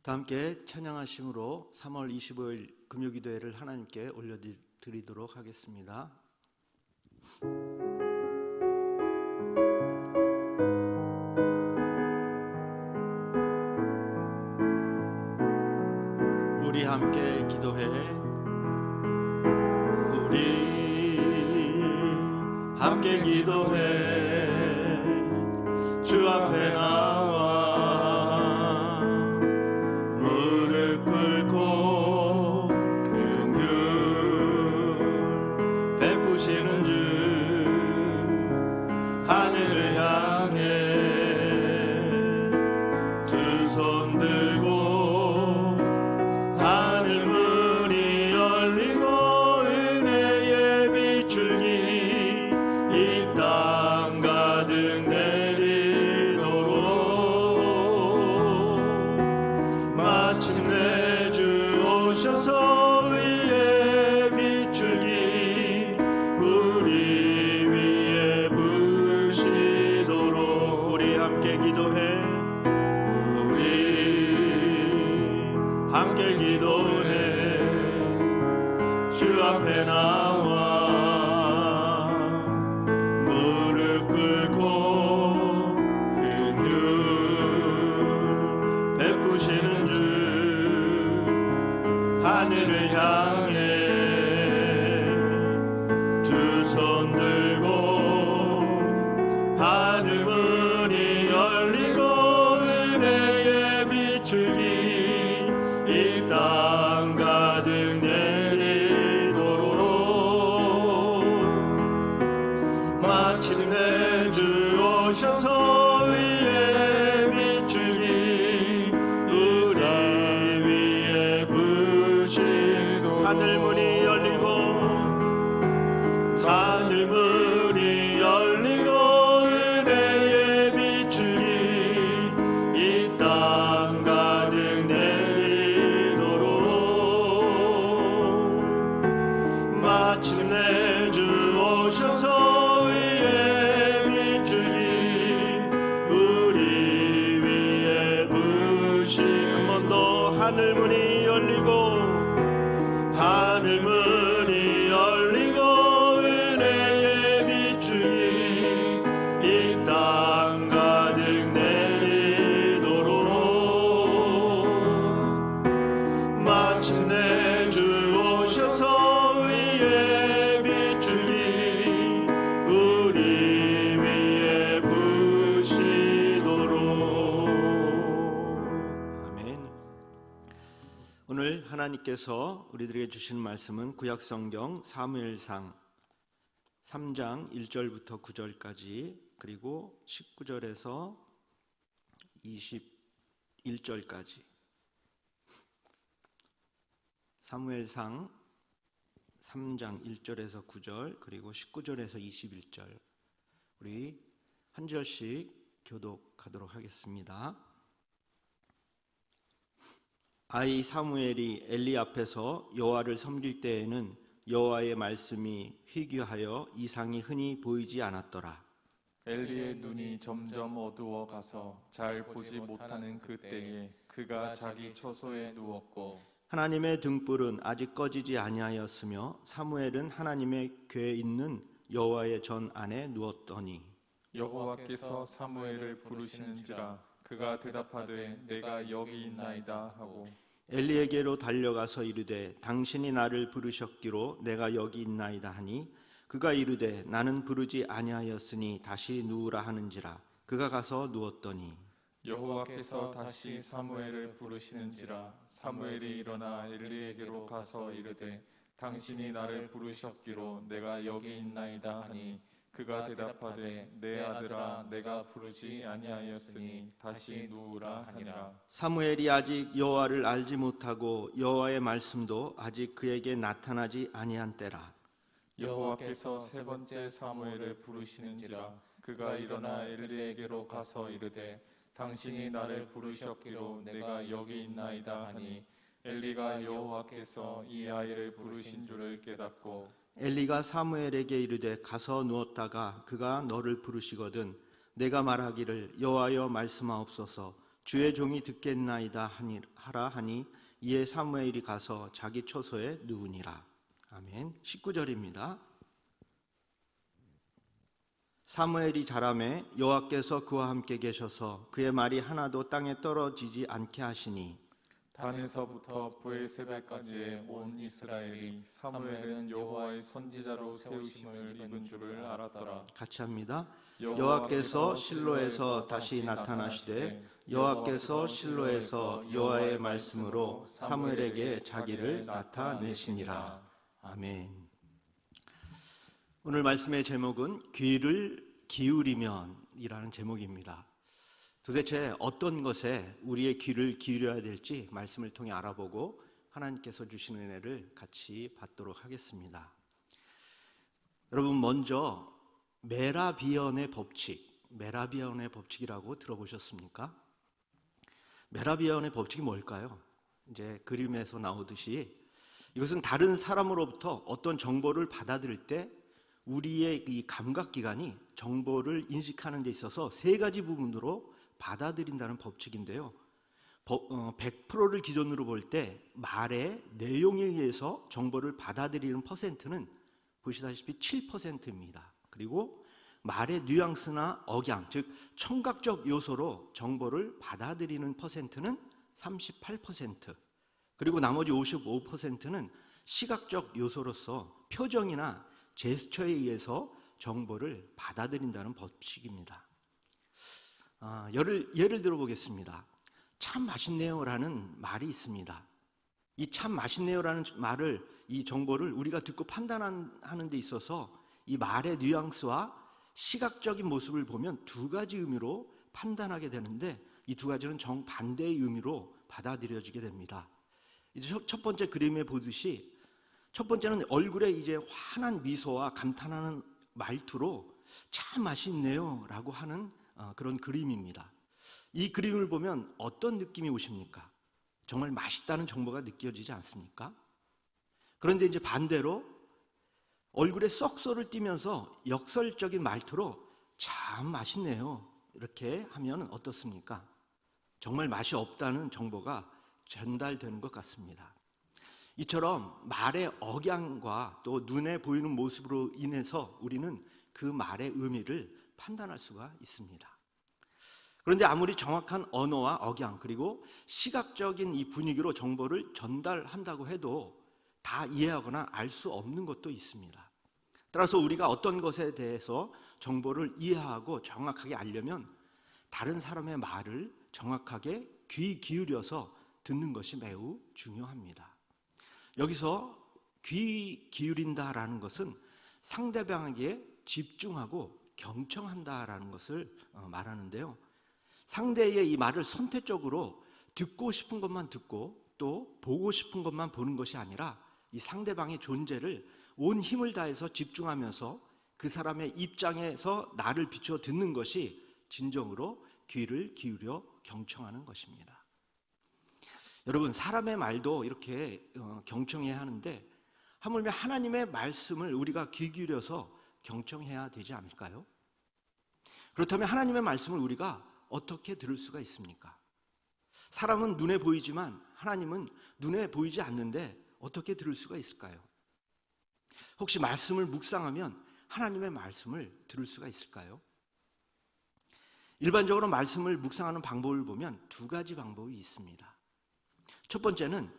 다 함께 찬양하심으로 3월 25일 금요기도회를 하나님께 올려드리도록 하겠습니다. 우리 함께 기도해. 우리 함께 기도해. 주 앞에 나와 무릎 꿇고 긍휼 베푸시는 주 하늘을 향해 두 손 들고 하늘 문이 열리고 은혜의 비출기 이 땅 가득 내리도록 마침내 주 오셔서 위에 비출기 우리 위에 부시도록 우리 함께 기도해. 함께 기도해. 주 앞에 나와 무릎 꿇고 긍휼 베푸시는 주 하늘을 향해 두 손 들고 하늘 문이 열리고 은혜의 비출기 이 땅 가득 내리도록 마침내 주 오셔서 위에 비출기 우리 위에 부시도록 하늘 문이 열리고 하늘 문이 열리고 은혜의 비출기 이 땅 가득 마침내 주 오셔서 위에 비출기 우리 위에 부시 한 번 더 하늘 문이 열리고 하늘 문이 열리고 은혜의 비출기 이 땅 가득 내리도록 마침내 주 오셔서 오늘 하나님께서 우리들에게 주신 말씀은 구약성경 사무엘상 3장 1절부터 9절까지 그리고 19절에서 21절까지 사무엘상 3장 1절에서 9절 그리고 19절에서 21절 우리 한 절씩 교독하도록 하겠습니다. 아이 사무엘이 엘리 앞에서 여호와를 섬길 때에는 여호와의 말씀이 희귀하여 이상이 흔히 보이지 않았더라. 엘리의 눈이 점점 어두워 가서 잘 보지 못하는 그때에 그가 자기 처소에 누웠고 하나님의 등불은 아직 꺼지지 아니하였으며 사무엘은 하나님의 궤에 있는 여호와의 전 안에 누웠더니 여호와께서 사무엘을 부르시는지라 그가 대답하되 내가 여기 있나이다 하고 엘리에게로 달려가서 이르되 당신이 나를 부르셨기로 내가 여기 있나이다 하니 그가 이르되 나는 부르지 아니하였으니 다시 누우라 하는지라 그가 가서 누웠더니 여호와께서 다시 사무엘을 부르시는지라 사무엘이 일어나 엘리에게로 가서 이르되 당신이 나를 부르셨기로 내가 여기 있나이다 하니 그가 대답하되 내 아들아 내가 부르지 아니하였으니 다시 누우라 하니라. 사무엘이 아직 여호와를 알지 못하고 여호와의 말씀도 아직 그에게 나타나지 아니한 때라. 여호와께서 세 번째 사무엘을 부르시는지라 그가 일어나 엘리에게로 가서 이르되 당신이 나를 부르셨기로 내가 여기 있나이다 하니 엘리가 여호와께서 이 아이를 부르신 줄을 깨닫고 엘리가 사무엘에게 이르되 가서 누웠다가 그가 너를 부르시거든 내가 말하기를 여호와여 말씀하옵소서 주의 종이 듣겠나이다 하라 하니 이에 사무엘이 가서 자기 처소에 누우니라. 아멘. 19절입니다. 사무엘이 자라매 여호와께서 그와 함께 계셔서 그의 말이 하나도 땅에 떨어지지 않게 하시니 단에서부터 브에세바까지의 온 이스라엘이 사무엘은 여호와의 선지자로 세우심을 입은 줄을 알았더라. 같이 합니다. 여호와께서 실로에서 다시 나타나시되 여호와께서 실로에서 여호와의 말씀으로 사무엘에게 자기를 나타내시니라. 아멘. 오늘 말씀의 제목은 귀를 기울이면이라는 제목입니다. 도대체 어떤 것에 우리의 귀를 기울여야 될지 말씀을 통해 알아보고 하나님께서 주신 은혜를 같이 받도록 하겠습니다. 여러분, 먼저 메라비언의 법칙이라고 들어보셨습니까? 메라비언의 법칙이 뭘까요? 이제 그림에서 나오듯이 이것은 다른 사람으로부터 어떤 정보를 받아들일 때 우리의 이 감각기관이 정보를 인식하는 데 있어서 세 가지 부분으로 받아들인다는 법칙인데요. 100%를 기준으로 볼 때 말의 내용에 의해서 정보를 받아들이는 퍼센트는 보시다시피 7%입니다. 그리고 말의 뉘앙스나 억양, 즉 청각적 요소로 정보를 받아들이는 퍼센트는 38%, 그리고 나머지 55%는 시각적 요소로서 표정이나 제스처에 의해서 정보를 받아들인다는 법칙입니다. 예를 들어 보겠습니다. 참 맛있네요라는 말이 있습니다. 이 참 맛있네요라는 말을, 이 정보를 우리가 듣고 판단하는 데 있어서 이 말의 뉘앙스와 시각적인 모습을 보면 두 가지 의미로 판단하게 되는데 이 두 가지는 정반대의 의미로 받아들여지게 됩니다. 이제 첫 번째 그림에 보듯이 첫 번째는 얼굴에 이제 환한 미소와 감탄하는 말투로 참 맛있네요 라고 하는 그런 그림입니다. 이 그림을 보면 어떤 느낌이 오십니까? 정말 맛있다는 정보가 느껴지지 않습니까? 그런데 이제 반대로 얼굴에 썩소를 띠면서 역설적인 말투로 참 맛있네요 이렇게 하면 어떻습니까? 정말 맛이 없다는 정보가 전달되는 것 같습니다. 이처럼 말의 억양과 또 눈에 보이는 모습으로 인해서 우리는 그 말의 의미를 판단할 수가 있습니다. 그런데 아무리 정확한 언어와 억양 그리고 시각적인 이 분위기로 정보를 전달한다고 해도 다 이해하거나 알 수 없는 것도 있습니다. 따라서 우리가 어떤 것에 대해서 정보를 이해하고 정확하게 알려면 다른 사람의 말을 정확하게 귀 기울여서 듣는 것이 매우 중요합니다. 여기서 귀 기울인다라는 것은 상대방에게 집중하고 경청한다라는 것을 말하는데요. 상대의 이 말을 선택적으로 듣고 싶은 것만 듣고 또 보고 싶은 것만 보는 것이 아니라 이 상대방의 존재를 온 힘을 다해서 집중하면서 그 사람의 입장에서 나를 비춰 듣는 것이 진정으로 귀를 기울여 경청하는 것입니다. 여러분, 사람의 말도 이렇게 경청해야 하는데 하물며 하나님의 말씀을 우리가 귀 기울여서 경청해야 되지 않을까요? 그렇다면 하나님의 말씀을 우리가 어떻게 들을 수가 있습니까? 사람은 눈에 보이지만 하나님은 눈에 보이지 않는데 어떻게 들을 수가 있을까요? 혹시 말씀을 묵상하면 하나님의 말씀을 들을 수가 있을까요? 일반적으로 말씀을 묵상하는 방법을 보면 두 가지 방법이 있습니다. 첫 번째는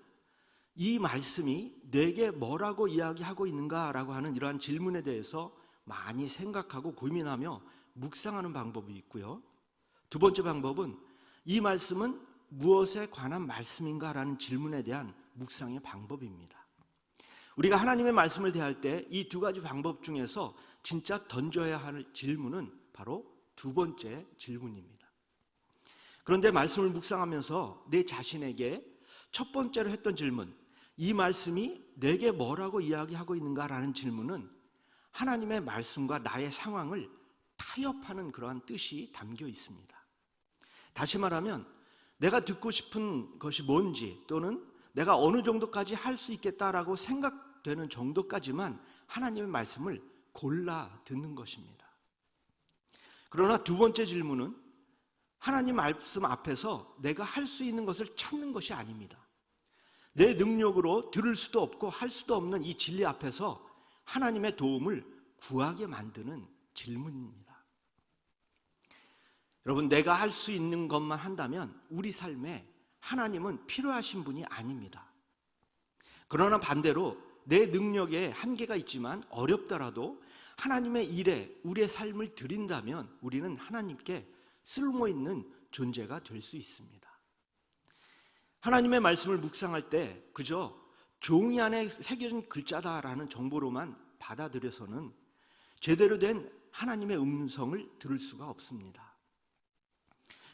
이 말씀이 내게 뭐라고 이야기하고 있는가라고 하는 이러한 질문에 대해서 많이 생각하고 고민하며 묵상하는 방법이 있고요. 두 번째 방법은 이 말씀은 무엇에 관한 말씀인가라는 질문에 대한 묵상의 방법입니다. 우리가 하나님의 말씀을 대할 때 이 두 가지 방법 중에서 진짜 던져야 할 질문은 바로 두 번째 질문입니다. 그런데 말씀을 묵상하면서 내 자신에게 첫 번째로 했던 질문, 이 말씀이 내게 뭐라고 이야기하고 있는가라는 질문은 하나님의 말씀과 나의 상황을 타협하는 그러한 뜻이 담겨 있습니다. 다시 말하면 내가 듣고 싶은 것이 뭔지 또는 내가 어느 정도까지 할 수 있겠다라고 생각되는 정도까지만 하나님의 말씀을 골라 듣는 것입니다. 그러나 두 번째 질문은 하나님 말씀 앞에서 내가 할 수 있는 것을 찾는 것이 아닙니다. 내 능력으로 들을 수도 없고 할 수도 없는 이 진리 앞에서 하나님의 도움을 구하게 만드는 질문입니다. 여러분, 내가 할 수 있는 것만 한다면 우리 삶에 하나님은 필요하신 분이 아닙니다. 그러나 반대로 내 능력에 한계가 있지만 어렵더라도 하나님의 일에 우리의 삶을 드린다면 우리는 하나님께 쓸모있는 존재가 될 수 있습니다. 하나님의 말씀을 묵상할 때 그저 종이 안에 새겨진 글자다라는 정보로만 받아들여서는 제대로 된 하나님의 음성을 들을 수가 없습니다.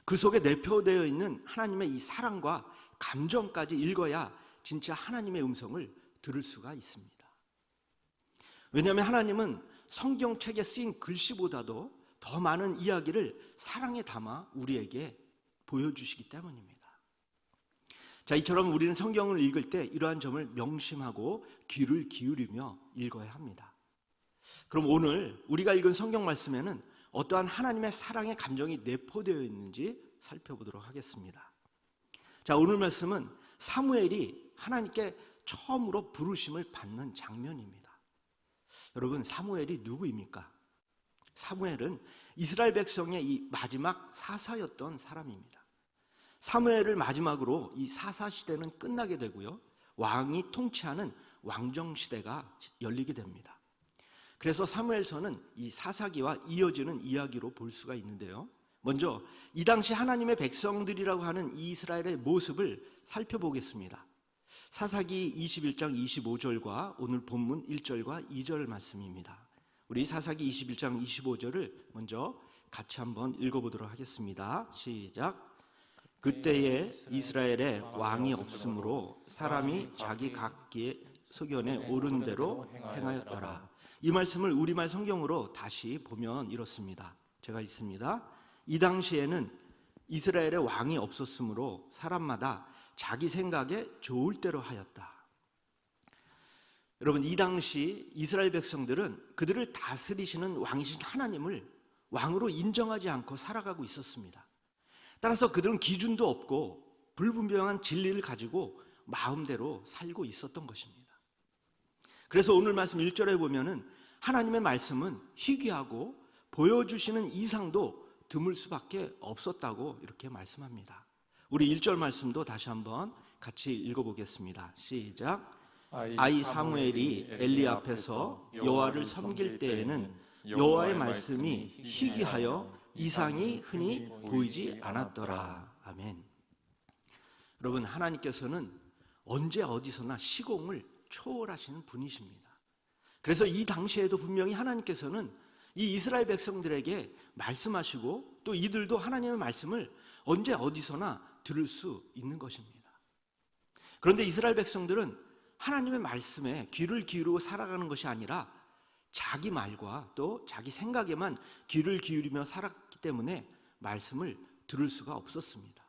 그 속에 내포되어 있는 하나님의 이 사랑과 감정까지 읽어야 진짜 하나님의 음성을 들을 수가 있습니다. 왜냐하면 하나님은 성경책에 쓰인 글씨보다도 더 많은 이야기를 사랑에 담아 우리에게 보여주시기 때문입니다. 자, 이처럼 우리는 성경을 읽을 때 이러한 점을 명심하고 귀를 기울이며 읽어야 합니다. 그럼 오늘 우리가 읽은 성경 말씀에는 어떠한 하나님의 사랑의 감정이 내포되어 있는지 살펴보도록 하겠습니다. 자, 오늘 말씀은 사무엘이 하나님께 처음으로 부르심을 받는 장면입니다. 여러분, 사무엘이 누구입니까? 사무엘은 이스라엘 백성의 이 마지막 사사였던 사람입니다. 사무엘을 마지막으로 이 사사 시대는 끝나게 되고요, 왕이 통치하는 왕정 시대가 열리게 됩니다. 그래서 사무엘서는 이 사사기와 이어지는 이야기로 볼 수가 있는데요, 먼저 이 당시 하나님의 백성들이라고 하는 이스라엘의 모습을 살펴보겠습니다. 사사기 21장 25절과 오늘 본문 1절과 2절 말씀입니다. 우리 사사기 21장 25절을 먼저 같이 한번 읽어보도록 하겠습니다. 시작. 그때에 이스라엘에 왕이 없으므로 사람이 자기 각기의 소견에 오른 대로 행하였더라. 이 말씀을 우리말 성경으로 다시 보면 이렇습니다. 제가 읽습니다. 이 당시에는 이스라엘에 왕이 없었으므로 사람마다 자기 생각에 좋을 대로 하였다. 여러분, 이 당시 이스라엘 백성들은 그들을 다스리시는 왕이신 하나님을 왕으로 인정하지 않고 살아가고 있었습니다. 따라서 그들은 기준도 없고 불분명한 진리를 가지고 마음대로 살고 있었던 것입니다. 그래서 오늘 말씀 1절에 보면은 하나님의 말씀은 희귀하고 보여주시는 이상도 드물 수밖에 없었다고 이렇게 말씀합니다. 우리 1절 말씀도 다시 한번 같이 읽어보겠습니다. 시작. 아이 사무엘이 엘리 앞에서 여호와를 섬길 때에는 여호와의 말씀이 희귀하여 이상이 흔히 보이지 않았더라. 아멘. 여러분, 하나님께서는 언제 어디서나 시공을 초월하시는 분이십니다. 그래서 이 당시에도 분명히 하나님께서는 이 이스라엘 백성들에게 말씀하시고 또 이들도 하나님의 말씀을 언제 어디서나 들을 수 있는 것입니다. 그런데 이스라엘 백성들은 하나님의 말씀에 귀를 기울이고 살아가는 것이 아니라 자기 말과 또 자기 생각에만 귀를 기울이며 살았기 때문에 말씀을 들을 수가 없었습니다.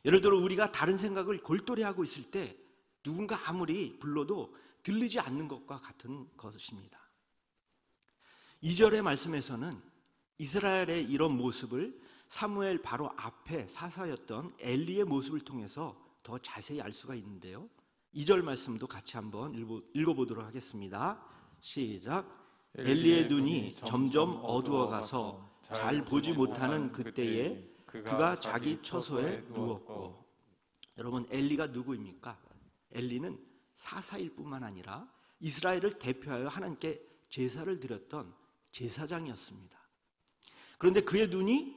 예를 들어 우리가 다른 생각을 골똘히 하고 있을 때 누군가 아무리 불러도 들리지 않는 것과 같은 것입니다. 2절의 말씀에서는 이스라엘의 이런 모습을 사무엘 바로 앞에 사사였던 엘리의 모습을 통해서 더 자세히 알 수가 있는데요, 2절 말씀도 같이 한번 읽어보도록 하겠습니다. 시작. 엘리의 눈이 점점 어두워가서 잘 보지 못하는 그때에 그가 자기 처소에 누웠고. 여러분, 엘리가 누구입니까? 엘리는 사사일 뿐만 아니라 이스라엘을 대표하여 하나님께 제사를 드렸던 제사장이었습니다. 그런데 그의 눈이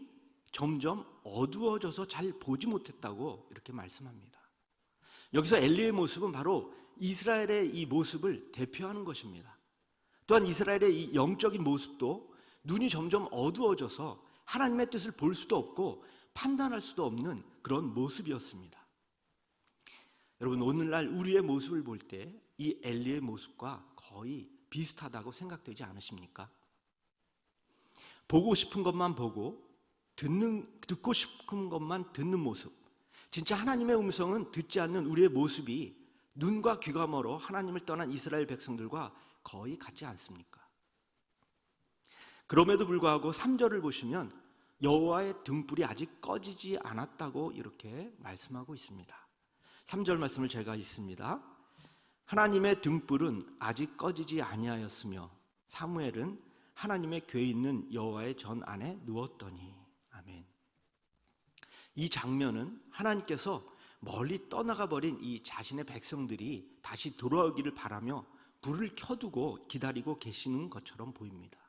점점 어두워져서 잘 보지 못했다고 이렇게 말씀합니다. 여기서 엘리의 모습은 바로 이스라엘의 이 모습을 대표하는 것입니다. 또한 이스라엘의 이 영적인 모습도 눈이 점점 어두워져서 하나님의 뜻을 볼 수도 없고 판단할 수도 없는 그런 모습이었습니다. 여러분, 오늘날 우리의 모습을 볼 때 이 엘리의 모습과 거의 비슷하다고 생각되지 않으십니까? 보고 싶은 것만 보고 듣고 싶은 것만 듣는 모습, 진짜 하나님의 음성은 듣지 않는 우리의 모습이 눈과 귀가 멀어 하나님을 떠난 이스라엘 백성들과 거의 같지 않습니까? 그럼에도 불구하고 3절을 보시면 여호와의 등불이 아직 꺼지지 않았다고 이렇게 말씀하고 있습니다. 3절 말씀을 제가 읽습니다. 하나님의 등불은 아직 꺼지지 아니하였으며 사무엘은 하나님의 궤 있는 여호와의 전 안에 누웠더니. 아멘. 이 장면은 하나님께서 멀리 떠나가 버린 이 자신의 백성들이 다시 돌아오기를 바라며 불을 켜두고 기다리고 계시는 것처럼 보입니다.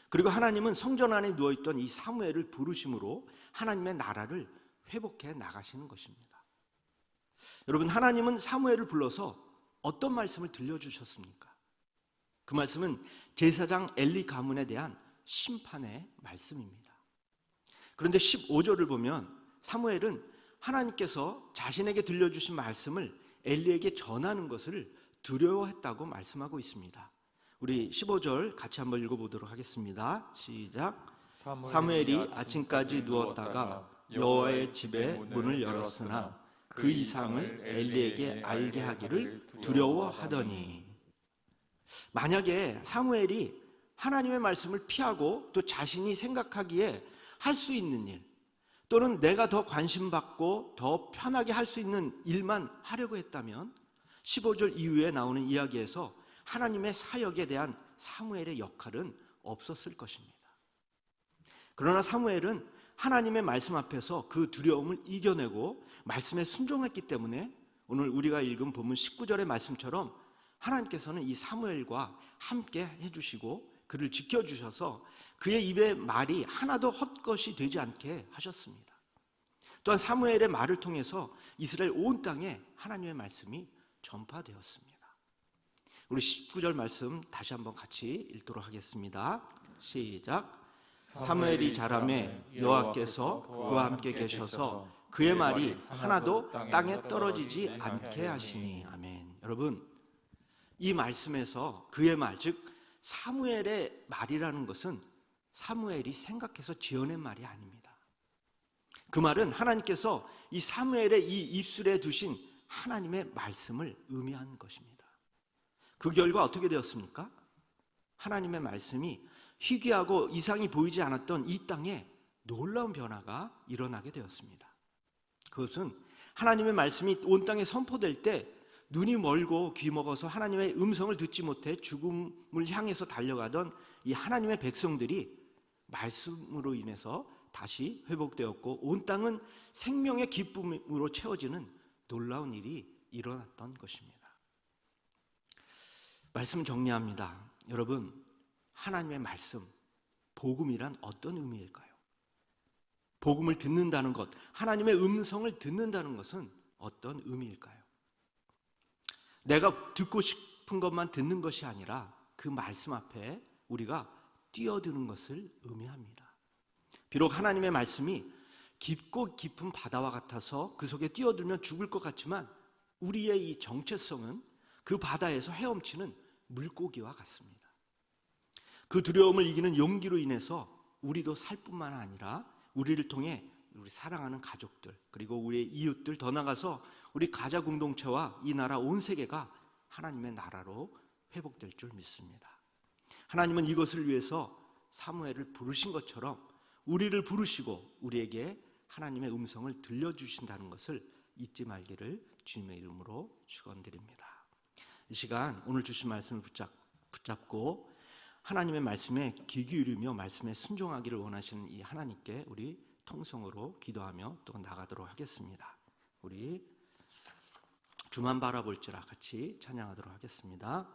그리고 하나님은 성전 안에 누워있던 이 사무엘을 부르심으로 하나님의 나라를 회복해 나가시는 것입니다. 여러분, 하나님은 사무엘을 불러서 어떤 말씀을 들려주셨습니까? 그 말씀은 제사장 엘리 가문에 대한 심판의 말씀입니다. 그런데 15절을 보면 사무엘은 하나님께서 자신에게 들려주신 말씀을 엘리에게 전하는 것을 두려워했다고 말씀하고 있습니다. 우리 15절 같이 한번 읽어보도록 하겠습니다. 시작. 사무엘이 아침까지 누웠다가 여호와의 집에 문을 열었으나 그 이상을 엘리에게 알게 하기를 두려워하더니. 만약에 사무엘이 하나님의 말씀을 피하고 또 자신이 생각하기에 할 수 있는 일, 또는 내가 더 관심받고 더 편하게 할 수 있는 일만 하려고 했다면 15절 이후에 나오는 이야기에서 하나님의 사역에 대한 사무엘의 역할은 없었을 것입니다. 그러나 사무엘은 하나님의 말씀 앞에서 그 두려움을 이겨내고 말씀에 순종했기 때문에 오늘 우리가 읽은 본문 19절의 말씀처럼 하나님께서는 이 사무엘과 함께 해주시고 그를 지켜주셔서 그의 입의 말이 하나도 헛것이 되지 않게 하셨습니다. 또한 사무엘의 말을 통해서 이스라엘 온 땅에 하나님의 말씀이 전파되었습니다. 우리 19절 말씀 다시 한번 같이 읽도록 하겠습니다. 시작. 사무엘이 자라매 여호와께서 그와 함께 계셔서 그의 말이 하나도 땅에 떨어지지 않게 하시니. 아멘. 여러분, 이 말씀에서 그의 말, 즉 사무엘의 말이라는 것은 사무엘이 생각해서 지어낸 말이 아닙니다. 그 말은 하나님께서 이 사무엘의 이 입술에 두신 하나님의 말씀을 의미한 것입니다. 그 결과 어떻게 되었습니까? 하나님의 말씀이 희귀하고 이상이 보이지 않았던 이 땅에 놀라운 변화가 일어나게 되었습니다. 그것은 하나님의 말씀이 온 땅에 선포될 때 눈이 멀고 귀 먹어서 하나님의 음성을 듣지 못해 죽음을 향해서 달려가던 이 하나님의 백성들이 말씀으로 인해서 다시 회복되었고 온 땅은 생명의 기쁨으로 채워지는 놀라운 일이 일어났던 것입니다. 말씀 정리합니다. 여러분, 하나님의 말씀, 복음이란 어떤 의미일까요? 복음을 듣는다는 것, 하나님의 음성을 듣는다는 것은 어떤 의미일까요? 내가 듣고 싶은 것만 듣는 것이 아니라 그 말씀 앞에 우리가 뛰어드는 것을 의미합니다. 비록 하나님의 말씀이 깊고 깊은 바다와 같아서 그 속에 뛰어들면 죽을 것 같지만 우리의 이 정체성은 그 바다에서 헤엄치는 물고기와 같습니다. 그 두려움을 이기는 용기로 인해서 우리도 살 뿐만 아니라 우리를 통해 우리 사랑하는 가족들, 그리고 우리의 이웃들, 더 나아가서 우리 가자 공동체와 이 나라 온 세계가 하나님의 나라로 회복될 줄 믿습니다. 하나님은 이것을 위해서 사무엘을 부르신 것처럼 우리를 부르시고 우리에게 하나님의 음성을 들려주신다는 것을 잊지 말기를 주님의 이름으로 축원드립니다. 이 시간 오늘 주신 말씀을 붙잡고 하나님의 말씀에 귀 기울이며 말씀에 순종하기를 원하시는 이 하나님께 우리 통성으로 기도하며 또 나가도록 하겠습니다. 우리 주만 바라볼지라 같이 찬양하도록 하겠습니다.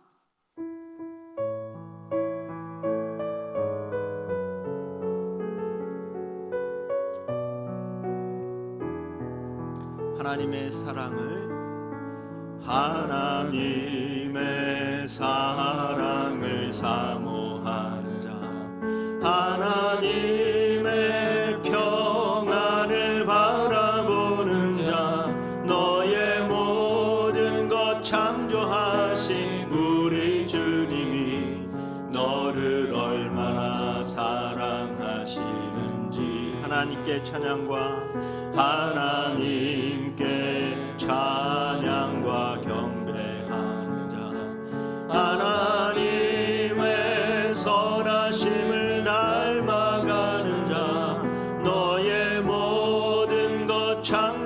하나님의 사랑을 사모하는 자, 하나님의 평안을 바라보는 자, 너의 모든 것 창조하신 우리 주님이 너를 얼마나 사랑하시는지 하나님께 찬양과 하나님께 찬양과 경배하는 자, 하나님의 선하심을 닮아가는 자,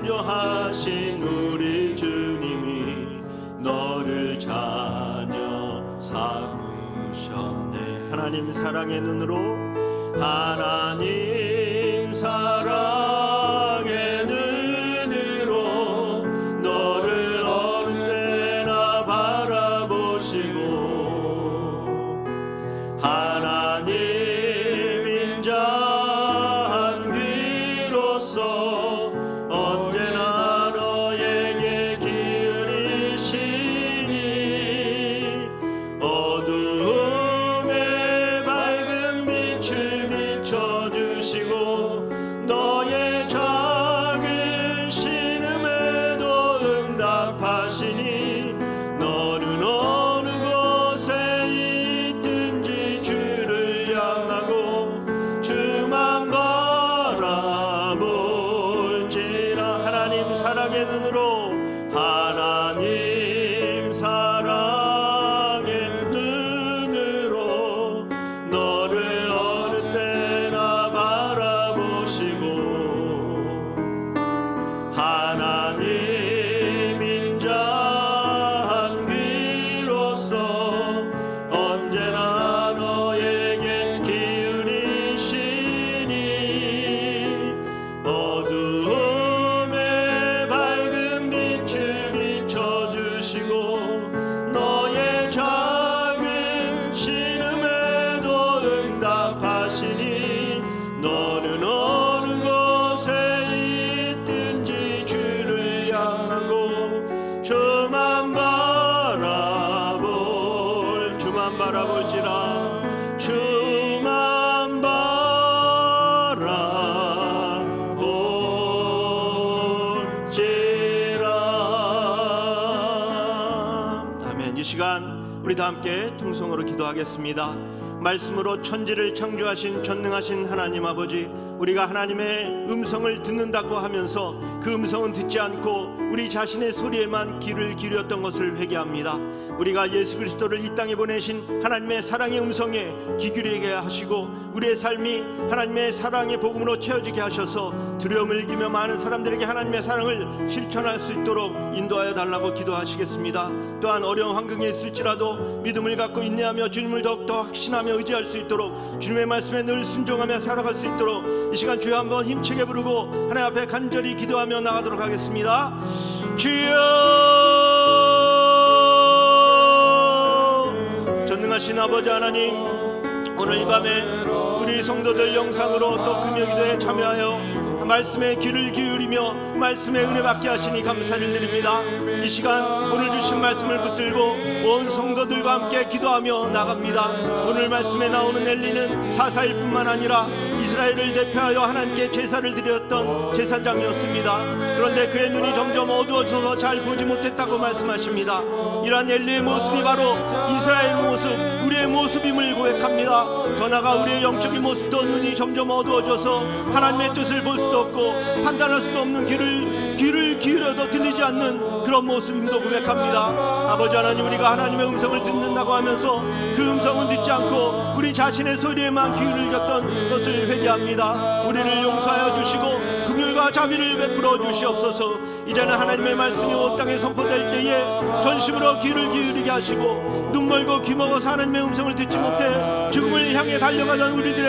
창조하신 우리 주님이 너를 자녀 삼으셨네. 하나님 사랑의 눈으로, 하나님 사랑의 눈으로 너를 어느 때나 바라보시고, 하나님 인자한 귀로서 언제나 너에게 기울이시니 어두움에 밝은 빛을 비춰주시고 너의 작은 신음에도 응답하시니 너는 어느 곳에 있든지 주를 향하고 주만 바라볼지라. 하나님 사랑의 눈으로, 하나님 사랑의 눈으로 너를 어느 때나 바라보시고, 하나님 인자한 귀로서 언제나 너에게 기울이시니 어두움에 밝은 빛을 비춰주시고 너의 작은 신음에도 응답하시니 너는 어느 곳에 있든지 주를 향하고 주만 바라볼지라. 주만 바라볼지라. 아멘. 이 시간 우리 다 함께 통성으로 기도하겠습니다. 말씀으로 천지를 창조하신 전능하신 하나님 아버지, 우리가 하나님의 음성을 듣는다고 하면서 그 음성은 듣지 않고 우리 자신의 소리에만 귀를 기울였던 것을 회개합니다. 우리가 예수 그리스도를 이 땅에 보내신 하나님의 사랑의 음성에 귀 기울이게 하시고 우리의 삶이 하나님의 사랑의 복음으로 채워지게 하셔서 두려움을 이기며 많은 사람들에게 하나님의 사랑을 실천할 수 있도록 인도하여 달라고 기도하시겠습니다. 또한 어려운 환경에 있을지라도 믿음을 갖고 인내하며 주님을 더욱더 확신하며 의지할 수 있도록, 주님의 말씀에 늘 순종하며 살아갈 수 있도록 이 시간 주여 한번 힘차게 부르고 하나님 앞에 간절히 기도하며 나가도록 하겠습니다. 주여, 전능하신 아버지 하나님, 오늘 이 밤에 우리 성도들 영상으로 또 금요기도에 참여하여 말씀에 귀를 기울이며 말씀에 은혜 받게 하시니 감사를 드립니다. 이 시간 오늘 주신 말씀을 붙들고 온 성도들과 함께 기도하며 나갑니다. 오늘 말씀에 나오는 엘리는 사사일 뿐만 아니라 이스라엘을 대표하여 하나님께 제사를 드렸던 제사장이었습니다. 그런데 그의 눈이 점점 어두워져서 잘 보지 못했다고 말씀하십니다. 이러한 엘리의 모습이 바로 이스라엘 모습, 우리의 모습임을 고백합니다. 더 나아가 우리의 영적인 모습도 눈이 점점 어두워져서 하나님의 뜻을 볼 수도 없고 판단할 수도 없는 귀를 기울여도 들리지 않는 그런 모습임도 고백합니다. 아버지 하나님, 우리가 하나님의 음성을 듣는다고 하면서 그 음성은 듣지 않고 우리 자신의 소리에만 귀를 겼던 것을 회개합니다. 우리를 용서하여 주시고 긍휼과 자비를 베풀어 주시옵소서. 이제는 하나님의 말씀이 온 땅에 선포될 때에 전심으로 귀를 기울이게 하시고 눈 멀고 귀 먹어서 하나님의 음성을 듣지 못해 죽음을 향해 달려가던 우리들이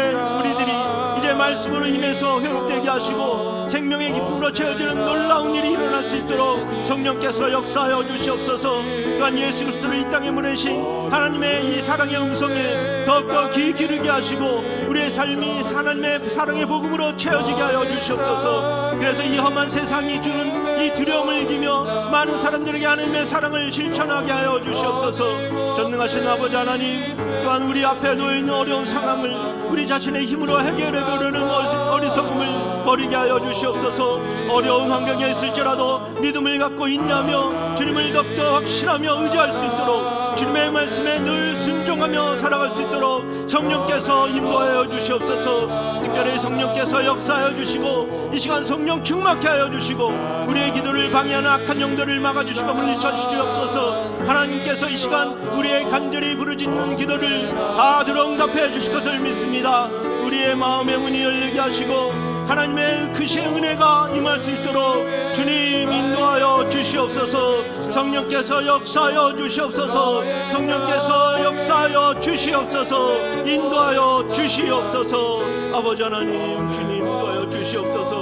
이제 말씀으로 인해서 회복되게 하시고 생명의 기쁨으로 채워지는 놀라운 일이 일어날 수 있도록 성령께서 역사하여 주시옵소서. 또한 예수 그리스도를 이 땅에 보내신 하나님의 이 사랑의 음성에 더욱더 귀 기울이게 하시고 우리의 삶이 하나님의 사랑의 복음으로 채워지게 하여 주시옵소서. 그래서 이 험한 세상이 주는 이 두려움을 이기며 많은 사람들에게 하나님의 사랑을 실천하게 하여 주시옵소서. 전능하신 아버지 하나님, 또한 우리 앞에 놓여있는 어려운 상황을 우리 자신의 힘으로 해결해 보려는 어리석음을 버리게 하여 주시옵소서. 어려운 환경에 있을지라도 믿음을 갖고 인내하며 주님을 더욱더 확신하며 의지할 수 있도록, 주님의 말씀에 늘 순종하며 살아갈 수 있도록 성령께서 인도하여 주시옵소서. 특별히 성령께서 역사하여 주시고 이 시간 성령 충만케 하여 주시고 우리의 기도를 방해하는 악한 영들을 막아주시고 물리쳐 주시옵소서. 하나님께서 이 시간 우리의 간절히 부르짖는 기도를 다 들어 응답해 주실 것을 믿습니다. 우리의 마음의 문이 열리게 하시고 하나님의 크신 은혜가 임할 수 있도록 주님 인도하여 주시옵소서. 성령께서 역사하여 주시옵소서. 성령께서 역사하여 주시옵소서. 인도하여 주시옵소서. 아버지 하나님, 주님 인도하여 주시옵소서.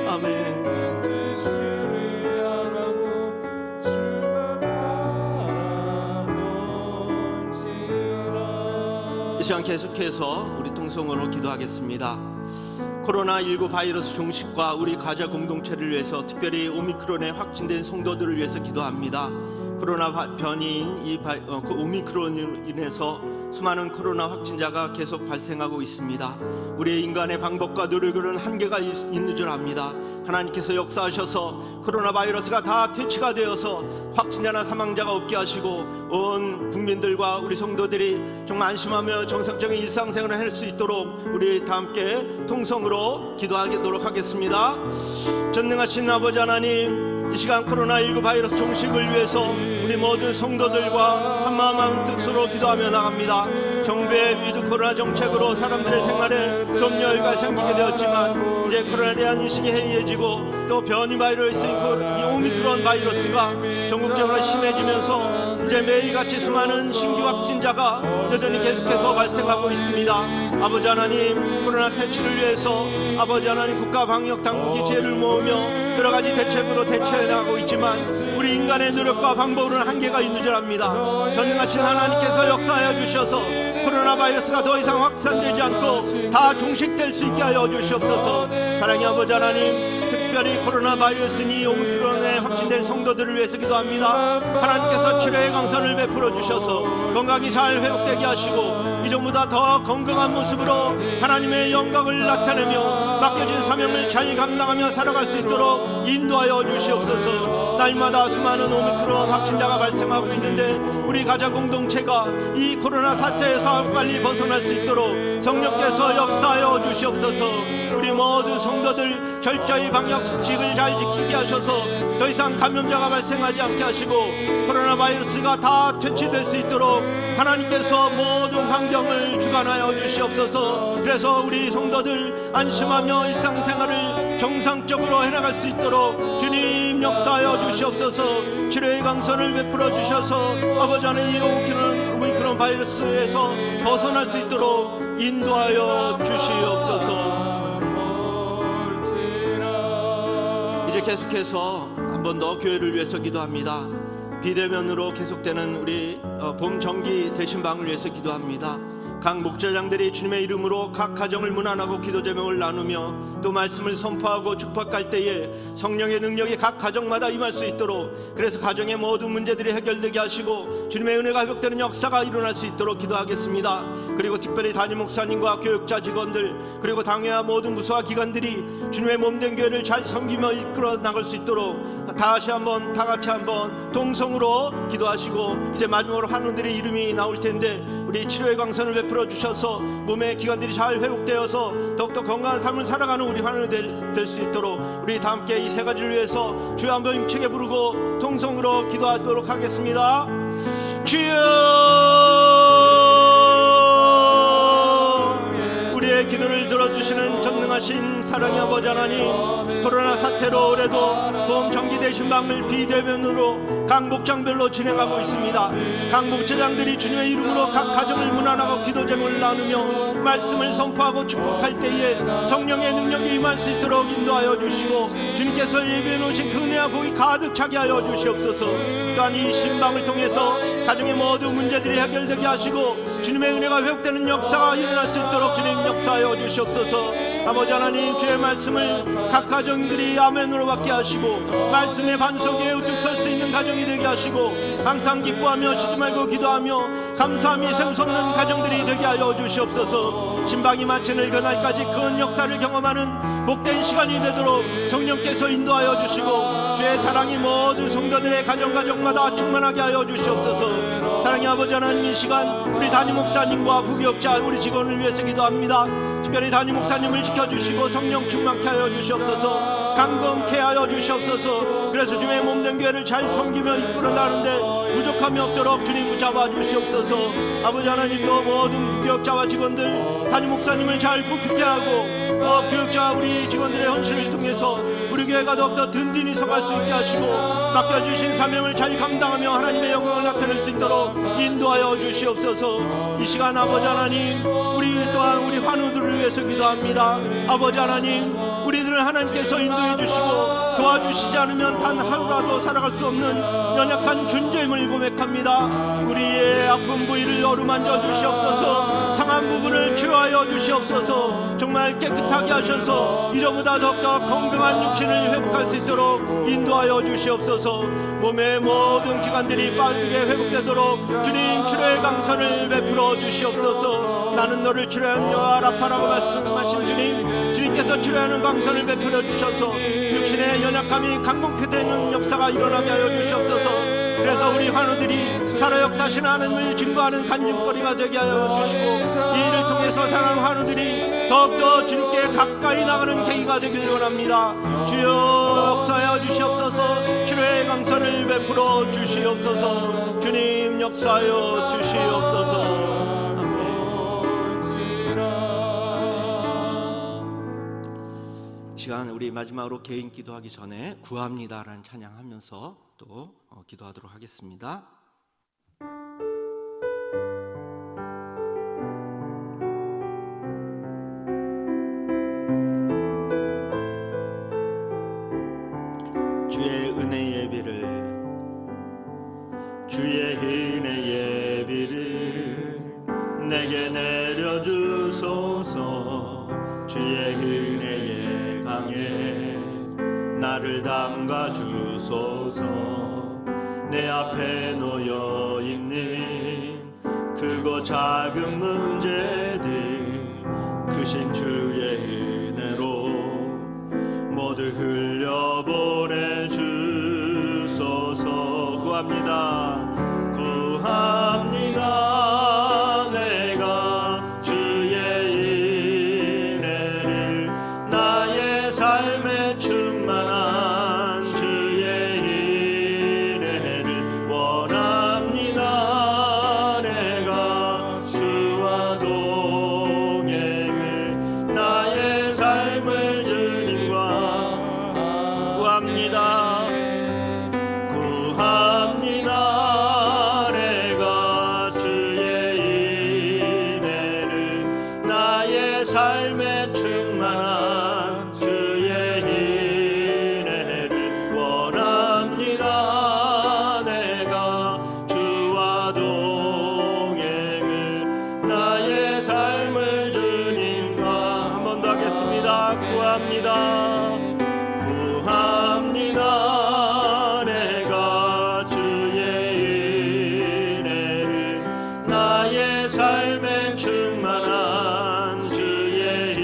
아멘. 이 시간 계속해서 우리 통성으로 기도하겠습니다. 코로나19 바이러스 종식과 우리 가자 공동체를 위해서, 특별히 오미크론에 확진된 성도들을 위해서 기도합니다. 코로나 변이인 그 오미크론으로 인해서 수많은 코로나 확진자가 계속 발생하고 있습니다. 우리의 인간의 방법과 노력은 한계가 있는 줄 압니다. 하나님께서 역사하셔서 코로나 바이러스가 다 퇴치가 되어서 확진자나 사망자가 없게 하시고 온 국민들과 우리 성도들이 정말 안심하며 정상적인 일상생활을 할 수 있도록 우리 다 함께 통성으로 기도하도록 하겠습니다. 전능하신 아버지 하나님, 이 시간 코로나19 바이러스 종식을 위해서 우리 모든 성도들과 한마음 한뜻으로 기도하며 나갑니다. 정부의 위드 코로나 정책으로 사람들의 생활에 좀 여유가 생기게 되었지만 이제 코로나에 대한 인식이 해이해지고 또 변이 바이러스인 이 오미크론 바이러스가 전국적으로 심해지면서 이제 매일같이 수많은 신규 확진자가 여전히 계속해서 발생하고 있습니다. 아버지 하나님, 코로나 퇴치를 위해서 아버지 하나님, 국가 방역 당국이 지혜를 모으며 여러 가지 대책으로 대처해 나가고 있지만 우리 인간의 노력과 방법으로는 한계가 있는 줄 압니다. 전능하신 하나님께서 역사하여 주셔서 코로나 바이러스가 더 이상 확산되지 않고 다 종식될 수 있게 하여 주시옵소서. 사랑의 아버지 하나님, 특별히 코로나 바이러스니 오미크론에 확진된 성도들을 위해서 기도합니다. 하나님께서 치료의 강선을 베풀어 주셔서 건강이 잘 회복되게 하시고 이전보다 더 건강한 모습으로 하나님의 영광을 나타내며 맡겨진 사명을 잘 감당하며 살아갈 수 있도록 인도하여 주시옵소서. 날마다 수많은 오미크론 확진자가 발생하고 있는데 우리 가자 공동체가 이 코로나 사태에서 빨리 벗어날 수 있도록 성령께서 역사하여 주시옵소서. 우리 모든 성도들 철저히 방역 수칙을 잘 지키게 하셔서 더 이상 감염자가 발생하지 않게 하시고 코로나 바이러스가 다 퇴치될 수 있도록 하나님께서 모든 환경을 주관하여 주시옵소서. 그래서 우리 성도들 안심하며 일상생활을 정상적으로 해나갈 수 있도록 주님 역사하여 주시옵소서. 치료의 강선을 베풀어 주셔서 아버지 하나님, 이 오미크론 바이러스에서 벗어날 수 있도록 인도하여 주시옵소서. 이제 계속해서 한 번 더 교회를 위해서 기도합니다. 비대면으로 계속되는 우리 봄 정기 대신방을 위해서 기도합니다. 각 목자장들이 주님의 이름으로 각 가정을 문안하고 기도 제목을 나누며 또 말씀을 선포하고 축복할 때에 성령의 능력이 각 가정마다 임할 수 있도록, 그래서 가정의 모든 문제들이 해결되게 하시고 주님의 은혜가 회복되는 역사가 일어날 수 있도록 기도하겠습니다. 그리고 특별히 담임 목사님과 교육자 직원들 그리고 당회와 모든 부서와 기관들이 주님의 몸된 교회를 잘 섬기며 이끌어 나갈 수 있도록 다시 한번 다 같이 한번 동성으로 기도하시고 이제 마지막으로 환우들의 이름이 나올 텐데 우리 치료의 강선을 베풀어 주셔서 몸의 기관들이 잘 회복되어서 더욱더 건강한 삶을 살아가는 우리 환우들 될 수 있도록 우리 다 함께 이 세 가지를 위해서 주여 한번 힘차게 부르고 동성으로 기도하도록 하겠습니다. 주여, 우리의 기도를 들어주시는 전능하신 사랑의 아버지 하나님, 코로나 사태로 올해도 봄 정기 대신방을 비대면으로 각 목장별로 진행하고 있습니다. 각 목자장들이 주님의 이름으로 각 가정을 문안하고 기도 제목을 나누며 말씀을 선포하고 축복할 때에 성령의 능력이 임할 수 있도록 인도하여 주시고 주님께서 예비해 놓으신 그 은혜와 복이 가득 차게 하여 주시옵소서. 또한 이 신방을 통해서 가정의 모든 문제들이 해결되게 하시고 주님의 은혜가 회복되는 역사가 일어날 수 있도록 주님 역사하여 주시옵소서. 아버지 하나님, 주의 말씀을 각 가정들이 아멘으로 받게 하시고 말씀의 반석에 우뚝 설 수 있는 가정이 되게 하시고 항상 기뻐하며 쉬지 말고 기도하며 감사함이 샘솟는 가정들이 되게 하여 주시옵소서. 신방이 마치는 그날까지 큰 역사를 경험하는 복된 시간이 되도록 성령께서 인도하여 주시고 주의 사랑이 모든 성도들의 가정마다 충만하게 하여 주시옵소서. 사랑의 아버지 하나님, 이 시간 우리 담임 목사님과 부교육자 우리 직원을 위해서 기도합니다. 특별히 담임 목사님을 지켜주시고 성령 충만케 하여 주시옵소서. 강건케 하여 주시옵소서. 그래서 주님의 몸된 교회를 잘 섬기며 이끌어 나가는데 부족함이 없도록 주님 붙잡아 주시옵소서. 아버지 하나님, 또 모든 부교육자와 직원들 담임 목사님을 잘 부피케 하고 또 교육자 우리 직원들의 헌신을 통해서 우리 교회가 더욱더 든든히 서갈 수 있게 하시고 맡겨주신 사명을 잘 감당하며 하나님의 영광을 나타낼 수 있도록 인도하여 주시옵소서. 이 시간 아버지 하나님, 우리 또한 우리 환우들을 위해서 기도합니다. 아버지 하나님, 우리들을 하나님께서 인도해 주시고 도와주시지 않으면 단 하루라도 살아갈 수 없는 연약한 존재임을 고백합니다. 우리의 아픈 부위를 어루만져 주시옵소서. 상한 부분을 치료하여 주시옵소서. 정말 깨끗하게 하셔서 이전보다 더욱더 건강한 육신을 회복할 수 있도록 인도하여 주시옵소서. 몸의 모든 기관들이 빠르게 회복되도록 주님 치료의 강선을 베풀어 주시옵소서. 나는 너를 치료하여 라파라고 말씀하신 주님께서 치료하는 강선을 베풀어 주셔서 육신의 연약함이 강건케 되는 역사가 일어나게 하여 주시옵소서. 그래서 우리 환우들이 살아 역사하시는 하나님을 증거하는 간증거리가 되게 하여 주시고 이 일을 통해서 사랑하는 환우들이 더욱더 주님께 가까이 나가는 계기가 되길 원합니다. 주여 역사하여 주시옵소서. 치료의 강선을 베풀어 주시옵소서. 주님 역사하여 주시옵소서. 시간 우리 마지막으로 개인 기도하기 전에 구합니다라는 찬양하면서 또 기도하도록 하겠습니다. 주의 은혜 예비를 내게 내려주소서. 주의 은혜의 강에 나를 담가 주소서. 내 앞에 놓여 있는 크고 작은 문제들 크신 주의 은혜로 모두 흘려보내 주소서. 구합니다. 내가 주의 은혜를 나의 삶에 충만한 주의 은혜를 원합니다. 내가 주와 동행을 나의 삶을 주님과 구합니다. 내가 주의 은혜를 나의 삶에 충만한 주의 은혜를 원합니다. 내가 주와 동행을 나의 삶을 주님과 한 번 더 하겠습니다. 구합니다. 내가 주의 은혜를 나의 삶에 충만한 주의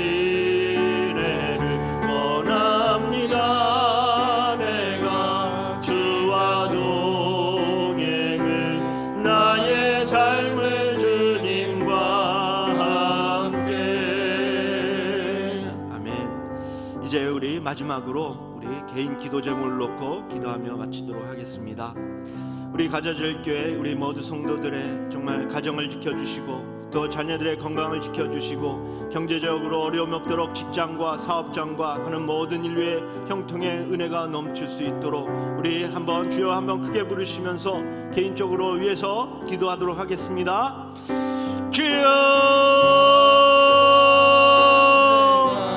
은혜를 원합니다. 내가 주와 동행을 나의 삶을 주님과 함께. 아멘. 이제 우리 마지막으로 우리 개인 기도 제목을 놓고 기도하며 마치도록 하겠습니다. 우리 가져질 교회 우리 모두 성도들의 정말 가정을 지켜주시고 또 자녀들의 건강을 지켜주시고 경제적으로 어려움이 없도록 직장과 사업장과 하는 모든 인류의 형통의 은혜가 넘칠 수 있도록 우리 한번 주여 한번 크게 부르시면서 개인적으로 위해서 기도하도록 하겠습니다. 주여,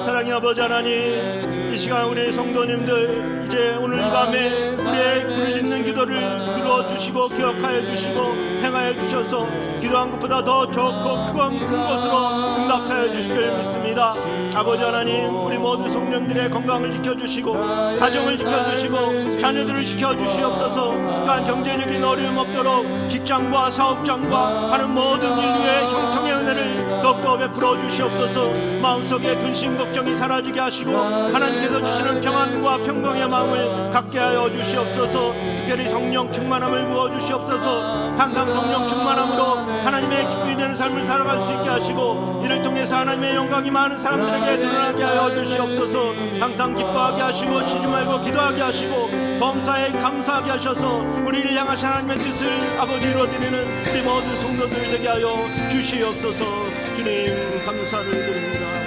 사랑의 아버지 하나님, 이 시간 우리 성도님들 이제 오늘 밤에 우리의 부르짖는 기도를 들어주시고 기억하여 주시고 행하여 주셔서 기도한 것보다 더 좋고 큰 것으로 응답하여 주실 줄 믿습니다. 아버지 하나님, 우리 모두 성령들의 건강을 지켜주시고 가정을 지켜주시고 자녀들을 지켜주시옵소서. 또한 경제적인 어려움 없도록 직장과 사업장과 하는 모든 인류의 형통의 은혜를 더욱더 베풀어 주시옵소서. 마음속에 근심 걱정이 사라지게 하시고 하나님께서 주시는 평안과 평강의 마음을 갖게 하여 주시옵소서. 특별히 성령 충만함을 부어 주시옵소서. 항상 성령 충만함으로 하나님의 기쁨이 되는 삶을 살아갈 수 있게 하시고 이를 통해서 하나님의 영광이 많은 사람들에게 드러나게 하여 주시옵소서. 항상 기뻐하게 하시고 쉬지 말고 기도하게 하시고 범사에 감사하게 하셔서 우리를 향하신 하나님의 뜻을 아버지 이루어드리는 우리 모든 성도들 되게 하여 주시옵소서. 주님 감사를 드립니다.